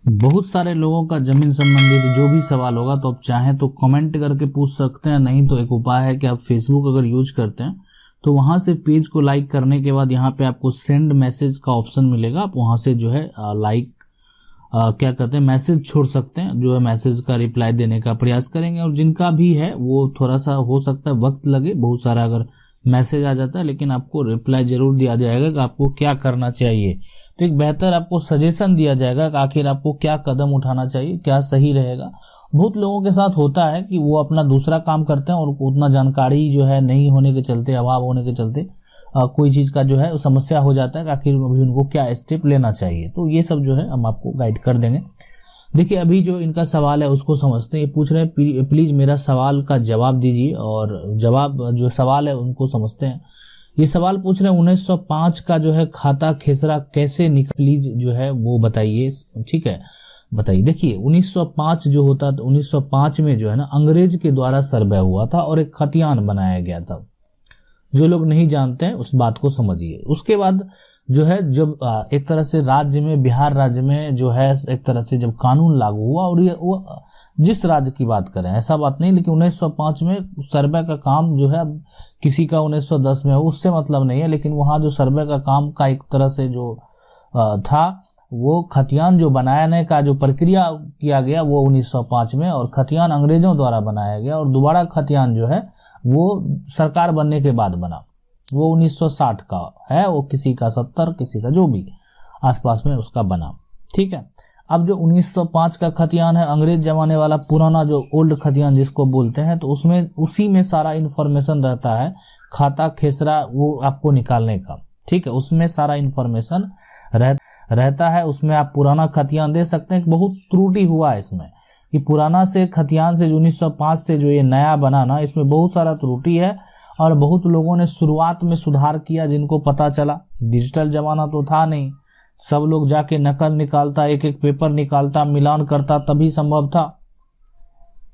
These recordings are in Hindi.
बहुत सारे लोगों का जमीन संबंधित जो भी सवाल होगा तो आप चाहें तो कमेंट करके पूछ सकते हैं, नहीं तो एक उपाय है कि आप फेसबुक अगर यूज करते हैं तो वहां से पेज को लाइक करने के बाद यहाँ पे आपको सेंड मैसेज का ऑप्शन मिलेगा, आप वहां से जो है लाइक क्या कहते हैं मैसेज छोड़ सकते हैं, जो है मैसेज का रिप्लाई देने का प्रयास करेंगे। और जिनका भी है वो थोड़ा सा हो सकता है वक्त लगे, बहुत सारा अगर मैसेज आ जाता है, लेकिन आपको रिप्लाई जरूर दिया जाएगा कि आपको क्या करना चाहिए। तो एक बेहतर आपको सजेशन दिया जाएगा कि आखिर आपको क्या कदम उठाना चाहिए, क्या सही रहेगा। बहुत लोगों के साथ होता है कि वो अपना दूसरा काम करते हैं और उतना जानकारी जो है नहीं होने के चलते, अभाव होने के चलते कोई चीज़ का जो है समस्या हो जाता है कि आखिर अभी उनको क्या स्टेप लेना चाहिए। तो ये सब जो है हम आपको गाइड कर देंगे। देखिए अभी जो इनका सवाल है उसको समझते हैं। ये पूछ रहे हैं प्लीज मेरा सवाल का जवाब दीजिए, और जवाब जो सवाल है उनको समझते हैं। ये सवाल पूछ रहे हैं 1905 का जो है खाता खेसरा कैसे निकल, प्लीज जो है वो बताइए। ठीक है, बताइए। देखिए 1905 जो होता था, 1905 में जो है ना अंग्रेज के द्वारा सर्वे हुआ था और एक खतियान बनाया गया था। जो लोग नहीं जानते हैं उस बात को समझिए। उसके बाद जो है जब एक तरह से राज्य में, बिहार राज्य में जो है एक तरह से जब कानून लागू हुआ, और ये वो जिस राज्य की बात करें ऐसा बात नहीं, लेकिन 1905 में सर्वे का काम जो है किसी का 1910 में हो उससे मतलब नहीं है, लेकिन वहाँ जो सर्वे का काम का एक तरह से जो था वो खतियान जो बनाने का जो प्रक्रिया किया गया वो 1905 में, और खतियान अंग्रेजों द्वारा बनाया गया, और दोबारा खतियान जो है वो सरकार बनने के बाद बना। वो 1960 का है, वो किसी का 70, किसी का जो भी आसपास में उसका बना। ठीक है, अब जो 1905 का खतियान है अंग्रेज जमाने वाला पुराना जो ओल्ड खतियान जिसको बोलते हैं, तो उसमें उसी में सारा इंफॉर्मेशन रहता है, खाता खेसरा वो आपको निकालने का। ठीक है, उसमें सारा इंफॉर्मेशन रहता है। उसमें आप पुराना खतियान दे सकते हैं। बहुत त्रुटि हुआ है इसमें कि पुराना से खतियान से जो 1905 से जो ये नया बना ना, इसमें बहुत सारा त्रुटि है, और बहुत लोगों ने शुरुआत में सुधार किया जिनको पता चला। डिजिटल जमाना तो था नहीं, सब लोग जाके नकल निकालता, एक एक पेपर निकालता, मिलान करता, तभी संभव था।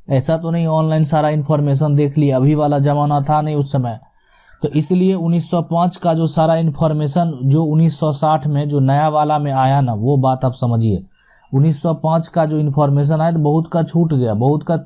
ऐसा तो नहीं ऑनलाइन सारा इंफॉर्मेशन देख लिया, अभी वाला जमाना था नहीं उस समय। तो इसलिए 1905 का जो सारा इंफॉर्मेशन जो 1960 में जो नया वाला में आया ना, वो बात आप समझिए। 1905 का जो इंफॉर्मेशन आया तो बहुत का छूट गया, बहुत का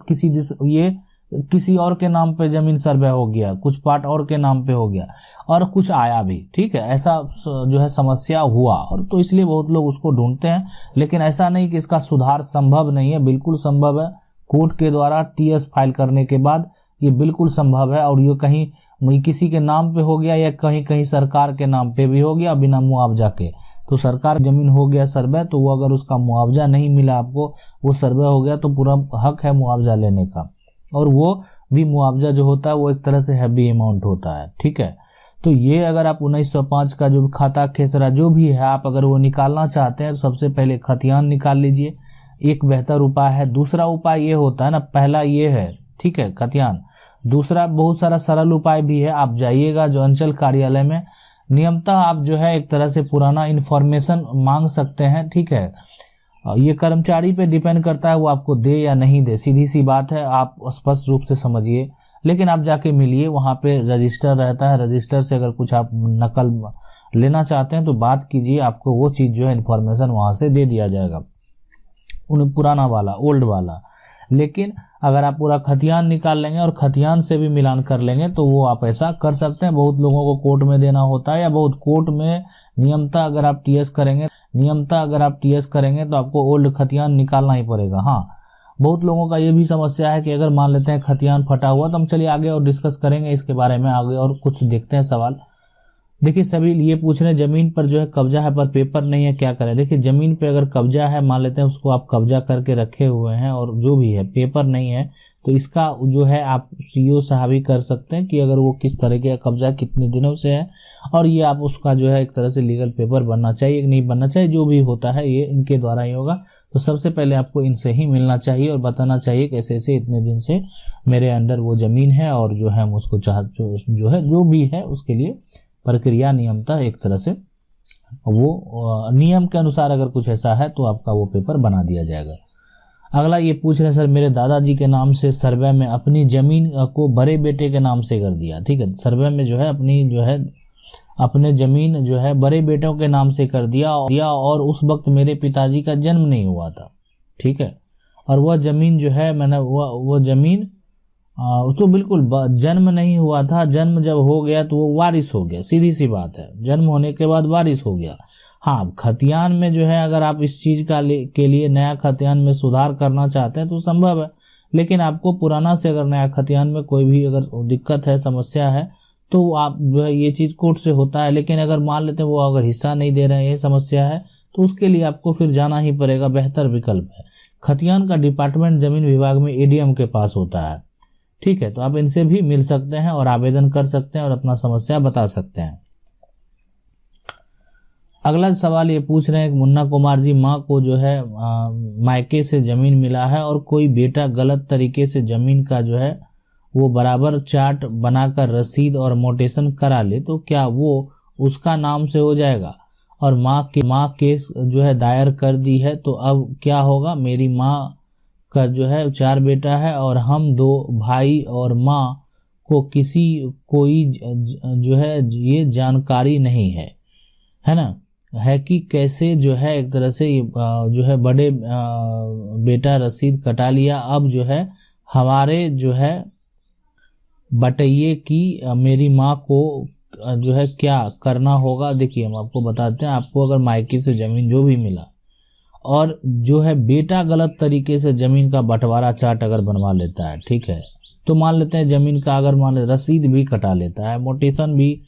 किसी और के नाम पे जमीन सर्वे हो गया, कुछ पार्ट और के नाम पे हो गया, और कुछ आया भी। ठीक है, ऐसा जो है समस्या हुआ, और तो इसलिए बहुत लोग उसको ढूंढते हैं। लेकिन ऐसा नहीं कि इसका सुधार संभव नहीं है, बिल्कुल संभव है। कोर्ट के द्वारा टीएस फाइल करने के बाद ये बिल्कुल संभव है, और ये कहीं किसी के नाम पे हो गया या कहीं कहीं सरकार के नाम पे भी हो गया बिना मुआवजा के। तो सरकार जमीन हो गया सर्वे, तो वो अगर उसका मुआवजा नहीं मिला आपको, वो सर्वे हो गया, तो पूरा हक है मुआवजा लेने का, और वो भी मुआवजा जो होता है वो एक तरह से हैवी अमाउंट होता है। ठीक है, तो ये अगर आप 1905 का जो खाता खेसरा जो भी है आप अगर वो निकालना चाहते हैं तो सबसे पहले खतियान निकाल लीजिए, एक बेहतर उपाय है। दूसरा उपाय ये होता है ना, पहला ये है, ठीक है, खतियान। दूसरा बहुत सारा सरल उपाय भी है, आप जाइएगा जो अंचल कार्यालय में, नियमतः आप जो है एक तरह से पुराना इन्फॉर्मेशन मांग सकते हैं। ठीक है, ये कर्मचारी पे डिपेंड करता है वो आपको दे या नहीं दे, सीधी सी बात है, आप स्पष्ट रूप से समझिए। लेकिन आप जाके मिलिए, वहाँ पे रजिस्टर रहता है, रजिस्टर से अगर कुछ आप नकल लेना चाहते हैं तो बात कीजिए, आपको वो चीज़ जो है इन्फॉर्मेशन वहाँ से दे दिया जाएगा, उन्हें पुराना वाला, ओल्ड वाला। लेकिन अगर आप पूरा खतियान निकाल लेंगे और खतियान से भी मिलान कर लेंगे तो वो आप ऐसा कर सकते हैं। बहुत लोगों को कोर्ट में देना होता है, या बहुत कोर्ट में नियमतः अगर आप टीएस करेंगे तो आपको ओल्ड खतियान निकालना ही पड़ेगा। हाँ, बहुत लोगों का ये भी समस्या है कि अगर मान लेते हैं खतियान फटा हुआ, तो हम चलिए आगे और डिस्कस करेंगे इसके बारे में, आगे और कुछ देखते हैं सवाल। देखिए सभी ये पूछ रहे हैं जमीन पर जो है कब्जा है पर पेपर नहीं है, क्या करें। देखिए जमीन पे अगर कब्जा है, मान लेते हैं उसको आप कब्जा करके रखे हुए हैं और जो भी है पेपर नहीं है, तो इसका जो है आप सीओ साहब ही कर सकते हैं कि अगर वो किस तरीके का कब्जा है, कितने दिनों से है, और ये आप उसका जो है एक तरह से लीगल पेपर बनना चाहिए कि नहीं बनना चाहिए, जो भी होता है ये इनके द्वारा ही होगा। तो सबसे पहले आपको इनसे ही मिलना चाहिए और बताना चाहिए कि ऐसे ऐसे इतने दिन से मेरे अंडर वो जमीन है, और जो है हम उसको जो भी है उसके लिए प्रक्रिया नियमता एक तरह से वो नियम के अनुसार अगर कुछ ऐसा है तो आपका वो पेपर बना दिया जाएगा। अगला ये पूछ रहे हैं सर मेरे दादाजी के नाम से सर्वे में अपनी जमीन को बड़े बेटे के नाम से कर दिया। ठीक है, सर्वे में जो है अपनी जो है अपने जमीन जो है बड़े बेटों के नाम से कर दिया और उस वक्त मेरे पिताजी का जन्म नहीं हुआ था, ठीक है। और वह जमीन जो है मैंने वो जमीन तो बिल्कुल जन्म नहीं हुआ था, जन्म जब हो गया तो वो वारिस हो गया, सीधी सी बात है, जन्म होने के बाद वारिस हो गया। हाँ, खतियान में जो है अगर आप इस चीज के लिए नया खतियान में सुधार करना चाहते हैं तो संभव है, लेकिन आपको पुराना से अगर नया खतियान में कोई भी अगर दिक्कत है, समस्या है, तो आप ये चीज कोर्ट से होता है। लेकिन अगर मान लेते हैं वो अगर हिस्सा नहीं दे रहे हैं, ये समस्या है, तो उसके लिए आपको फिर जाना ही पड़ेगा। बेहतर विकल्प है, खतियान का डिपार्टमेंट जमीन विभाग में एडीएम के पास होता है, ठीक है। तो आप इनसे भी मिल सकते हैं और आवेदन कर सकते हैं और अपना समस्या बता सकते हैं। अगला सवाल ये पूछ रहे हैं, मुन्ना कुमार जी, माँ को जो है मायके से जमीन मिला है और कोई बेटा गलत तरीके से जमीन का जो है वो बराबर चार्ट बनाकर रसीद और मोटेशन करा ले तो क्या वो उसका नाम से हो जाएगा? और माँ केस जो है दायर कर दी है, तो अब क्या होगा? मेरी माँ का जो है 4 बेटा है और हम 2 भाई और माँ को कोई जो है ये जानकारी नहीं है, है ना, है कि कैसे जो है एक तरह से जो है बड़े बेटा रसीद कटा लिया, अब जो है हमारे जो है बटैये की मेरी माँ को जो है क्या करना होगा? देखिए हम आपको बताते हैं, आपको अगर मायके से जमीन जो भी मिला और जो है बेटा गलत तरीके से जमीन का बंटवारा चार्ट अगर बनवा लेता है, ठीक है, तो मान लेते हैं जमीन का अगर मान ले रसीद भी कटा लेता है, मोटेशन भी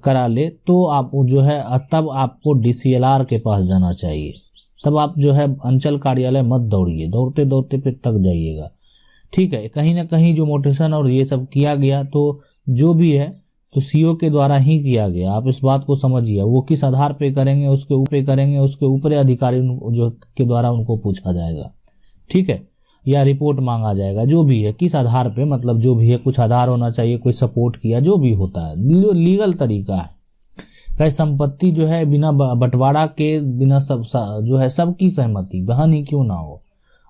करा ले, तो आप जो है तब आपको डीसीएलआर के पास जाना चाहिए। तब आप जो है अंचल कार्यालय मत दौड़िए, दौड़ते दौड़ते फिर थक जाइएगा, ठीक है। कहीं ना कहीं जो मोटेशन और ये सब किया गया तो जो भी है तो सीओ के द्वारा ही किया गया, आप इस बात को समझिए। वो किस आधार पे करेंगे, उसके ऊपर अधिकारी जो के द्वारा उनको पूछा जाएगा, ठीक है, या रिपोर्ट मांगा जाएगा, जो भी है किस आधार पे, मतलब जो भी है कुछ आधार होना चाहिए, कोई सपोर्ट किया, जो भी होता है लीगल तरीका है। कई संपत्ति जो है बिना बंटवारा के, बिना सब जो है सबकी सहमति बहन ही क्यों ना हो,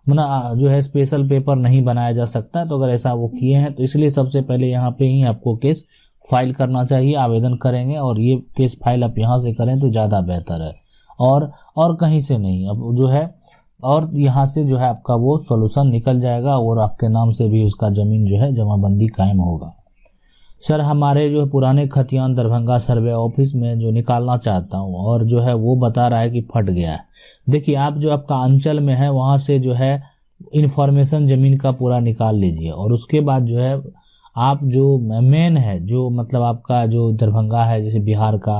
मना जो है स्पेशल पेपर नहीं बनाया जा सकता। तो अगर ऐसा वो किए हैं तो इसलिए सबसे पहले यहाँ पे ही आपको केस फाइल करना चाहिए, आवेदन करेंगे और ये केस फाइल आप यहाँ से करें तो ज़्यादा बेहतर है, और कहीं से नहीं, अब जो है और यहाँ से जो है आपका वो सॉल्यूशन निकल जाएगा और आपके नाम से भी उसका ज़मीन जो है जमाबंदी कायम होगा। सर हमारे जो है पुराने खतियान दरभंगा सर्वे ऑफिस में जो निकालना चाहता हूँ और जो है वो बता रहा है कि फट गया है। देखिए आप जो आपका अंचल में है वहाँ से जो है इन्फॉर्मेशन ज़मीन का पूरा निकाल लीजिए और उसके बाद जो है आप जो मेन है, जो मतलब आपका जो दरभंगा है, जैसे बिहार का,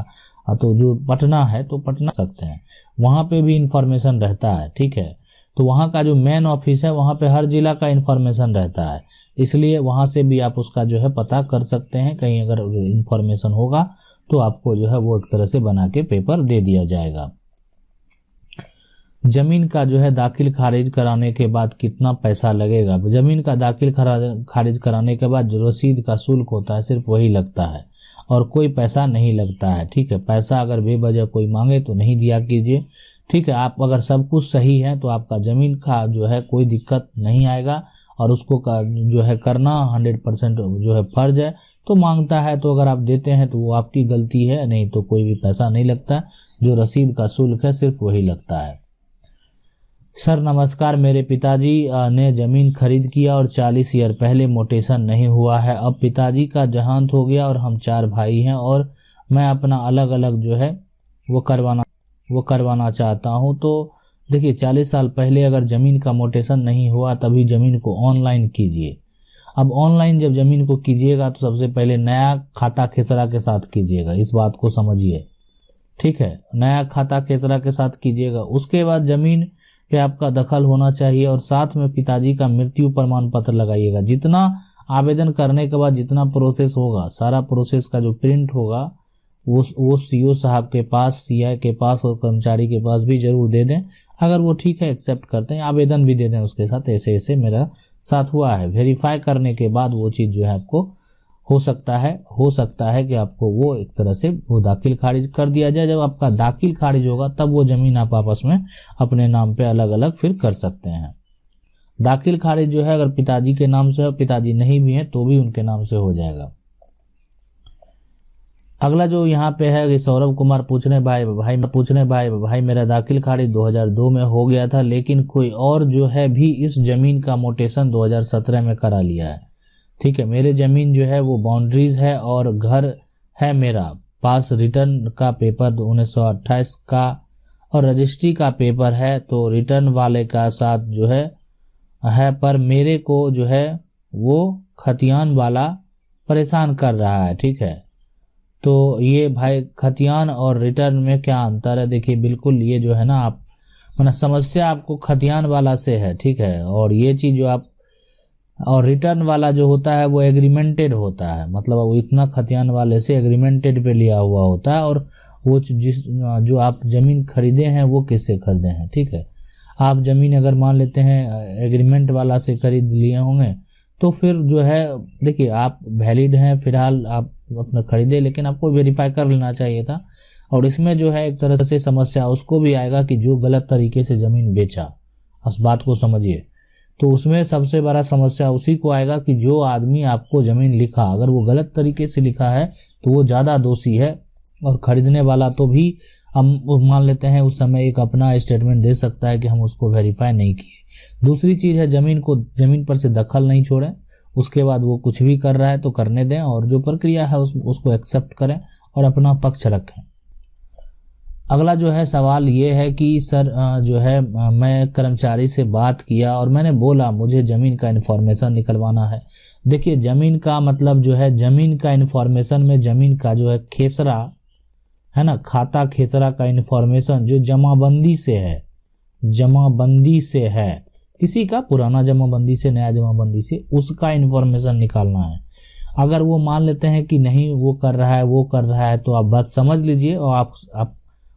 तो जो पटना है तो पटना सकते हैं, वहाँ पे भी इंफॉर्मेशन रहता है, ठीक है। तो वहाँ का जो मेन ऑफिस है वहाँ पे हर जिला का इंफॉर्मेशन रहता है, इसलिए वहाँ से भी आप उसका जो है पता कर सकते हैं। कहीं अगर इंफॉर्मेशन होगा तो आपको जो है वो एक तरह से बना के पेपर दे दिया जाएगा। जमीन का जो है दाखिल खारिज कराने के बाद कितना पैसा लगेगा? जमीन का दाखिल खारिज कराने के बाद जो रसीद का शुल्क होता है सिर्फ वही लगता है और कोई पैसा नहीं लगता है, ठीक है। पैसा अगर बेवजह कोई मांगे तो नहीं दिया कीजिए, ठीक है। आप अगर सब कुछ सही है तो आपका ज़मीन का जो है कोई दिक्कत नहीं आएगा और उसको जो है करना 100% जो है फर्ज है। तो मांगता है तो अगर आप देते हैं तो वो आपकी गलती है, नहीं तो कोई भी पैसा नहीं लगता, जो रसीद का शुल्क है सिर्फ वही लगता है। सर नमस्कार, मेरे पिताजी ने ज़मीन खरीद किया और 40 ईयर पहले मोटेशन नहीं हुआ है। अब पिताजी का देहांत हो गया और हम 4 भाई हैं और मैं अपना अलग अलग जो है वो करवाना चाहता हूं। तो देखिए 40 साल पहले अगर ज़मीन का मोटेशन नहीं हुआ तभी ज़मीन को ऑनलाइन कीजिए। अब ऑनलाइन जब ज़मीन को कीजिएगा तो सबसे पहले नया खाता खेसरा के साथ कीजिएगा, इस बात को समझिए, ठीक है। नया खाता खेसरा के साथ कीजिएगा, उसके बाद ज़मीन पे आपका दखल होना चाहिए और साथ में पिताजी का मृत्यु प्रमाण पत्र लगाइएगा। जितना आवेदन करने के बाद जितना प्रोसेस होगा, सारा प्रोसेस का जो प्रिंट होगा वो सीओ साहब के पास, सीआई के पास और कर्मचारी के पास भी जरूर दे दें। अगर वो ठीक है, एक्सेप्ट करते हैं, आवेदन भी दे दें उसके साथ, ऐसे ऐसे मेरा साथ हुआ है। वेरीफाई करने के बाद वो चीज़ जो है आपको हो सकता है कि आपको वो एक तरह से वो दाखिल खारिज कर दिया जाए। जब आपका दाखिल खारिज होगा तब वो ज़मीन आप आपस में अपने नाम पे अलग अलग फिर कर सकते हैं। दाखिल खारिज जो है अगर पिताजी के नाम से हो, पिताजी नहीं भी हैं तो भी उनके नाम से हो जाएगा। अगला जो यहाँ पे है कि सौरभ कुमार पूछ रहे भाई मेरा दाखिल खारिज 2002 में हो गया था, लेकिन कोई और जो है भी इस जमीन का मोटेशन 2017 में करा लिया है। ठीक है, मेरे जमीन जो है वो बाउंड्रीज है और घर है मेरा पास, रिटर्न का पेपर 1928 का और रजिस्ट्री का पेपर है, तो रिटर्न वाले का साथ जो है पर मेरे को जो है वो खतियान वाला परेशान कर रहा है। ठीक है, तो ये भाई खतियान और रिटर्न में क्या अंतर है? देखिए बिल्कुल ये जो है ना आप समस्या आपको खतियान वाला से है। ठीक है, और ये चीज़ जो आप और रिटर्न वाला जो होता है वो एग्रीमेंटेड होता है, मतलब वो इतना खतियान वाले से एग्रीमेंटेड पे लिया हुआ होता है, और वो जो आप ज़मीन खरीदे हैं वो किससे खरीदे हैं। ठीक है, आप ज़मीन अगर मान लेते हैं एग्रीमेंट वाला से खरीद लिए होंगे तो फिर जो है देखिए आप वैलिड हैं, फिलहाल आप अपना खरीदे, लेकिन आपको वेरीफाई कर लेना चाहिए था। और इसमें जो है एक तरह से समस्या उसको भी आएगा कि जो गलत तरीके से ज़मीन बेचा, उस बात को समझिए। तो उसमें सबसे बड़ा समस्या उसी को आएगा कि जो आदमी आपको ज़मीन लिखा, अगर वो गलत तरीके से लिखा है तो वो ज़्यादा दोषी है, और ख़रीदने वाला तो भी हम मान लेते हैं उस समय एक अपना स्टेटमेंट दे सकता है कि हम उसको वेरीफाई नहीं किए। दूसरी चीज़ है ज़मीन पर से दखल नहीं छोड़ें, उसके बाद वो कुछ भी कर रहा है तो करने दें, और जो प्रक्रिया है उसको एक्सेप्ट करें और अपना पक्ष रखें। अगला जो है सवाल ये है कि सर जो है मैं कर्मचारी से बात किया और मैंने बोला मुझे ज़मीन का इन्फॉर्मेशन निकलवाना है। देखिए ज़मीन का मतलब जो है ज़मीन का इन्फॉर्मेशन में ज़मीन का जो है खेसरा है ना, खाता खेसरा का इन्फॉर्मेशन जो जमाबंदी से है, किसी का पुराना जमाबंदी से नया जमाबंदी से, उसका इन्फॉर्मेशन निकालना है। अगर वो मान लेते हैं कि नहीं वो कर रहा है तो आप बात समझ लीजिए, और आप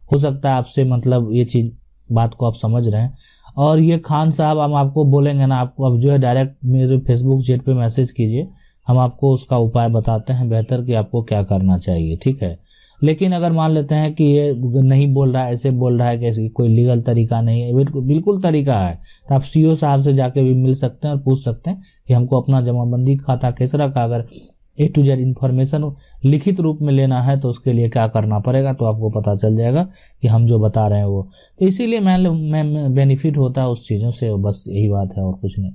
हो सकता है आपसे मतलब ये चीज़ बात को आप समझ रहे हैं। और ये खान साहब हम आपको बोलेंगे ना, आपको अब जो है डायरेक्ट मेरे फेसबुक चैट पे मैसेज कीजिए, हम आपको उसका उपाय बताते हैं बेहतर कि आपको क्या करना चाहिए। ठीक है, लेकिन अगर मान लेते हैं कि ये नहीं बोल रहा है, ऐसे बोल रहा है कि कोई लीगल तरीका नहीं है, बिल्कुल तरीका है। तो आप सीओ साहब से जाके भी मिल सकते हैं और पूछ सकते हैं कि हमको अपना जमाबंदी खाता खेसरा का अगर A to Z इन्फॉर्मेशन लिखित रूप में लेना है तो उसके लिए क्या करना पड़ेगा, तो आपको पता चल जाएगा कि हम जो बता रहे हैं वो। तो इसीलिए मैं बेनिफिट होता है उस चीज़ों से, बस यही बात है और कुछ नहीं।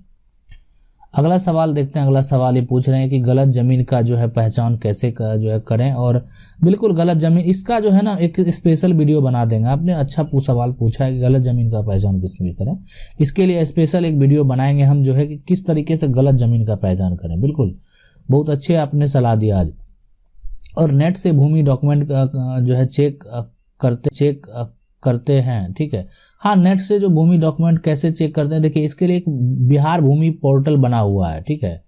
अगला सवाल देखते हैं। अगला सवाल ये पूछ रहे हैं कि गलत ज़मीन का जो है पहचान कैसे जो है करें, और बिल्कुल गलत ज़मीन इसका जो है ना एक स्पेशल वीडियो बना देंगे। आपने अच्छा सवाल पूछा है कि गलत ज़मीन का पहचान किस में करें, इसके लिए स्पेशल एक वीडियो बनाएंगे हम जो है कि किस तरीके से गलत ज़मीन का पहचान करें। बिल्कुल बहुत अच्छे आपने सलाह दिया आज। और नेट से भूमि डॉक्यूमेंट जो है चेक करते हैं। ठीक है, हाँ, नेट से जो भूमि डॉक्यूमेंट कैसे चेक करते हैं, देखिए इसके लिए एक बिहार भूमि पोर्टल बना हुआ है। ठीक है,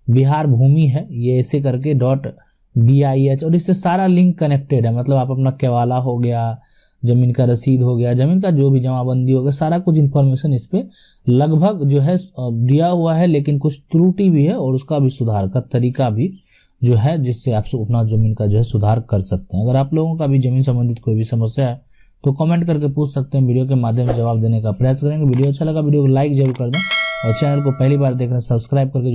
बिहार भूमि है ये, ऐसे करके .BIH, और इससे सारा लिंक कनेक्टेड है। मतलब आप अपना केवाला हो गया, ज़मीन का रसीद हो गया, ज़मीन का जो भी जमाबंदी हो गया, सारा कुछ इन्फॉर्मेशन इस पे लगभग जो है दिया हुआ है, लेकिन कुछ त्रुटि भी है और उसका भी सुधार का तरीका भी जो है, जिससे आप अपना ज़मीन का जो है सुधार कर सकते हैं। अगर आप लोगों का भी ज़मीन संबंधित कोई भी समस्या है तो कमेंट करके पूछ सकते हैं, वीडियो के माध्यम से जवाब देने का प्रयास करेंगे। वीडियो अच्छा लगा वीडियो को लाइक जरूर कर दें, और चैनल को पहली बार देख रहे हैं सब्सक्राइब करके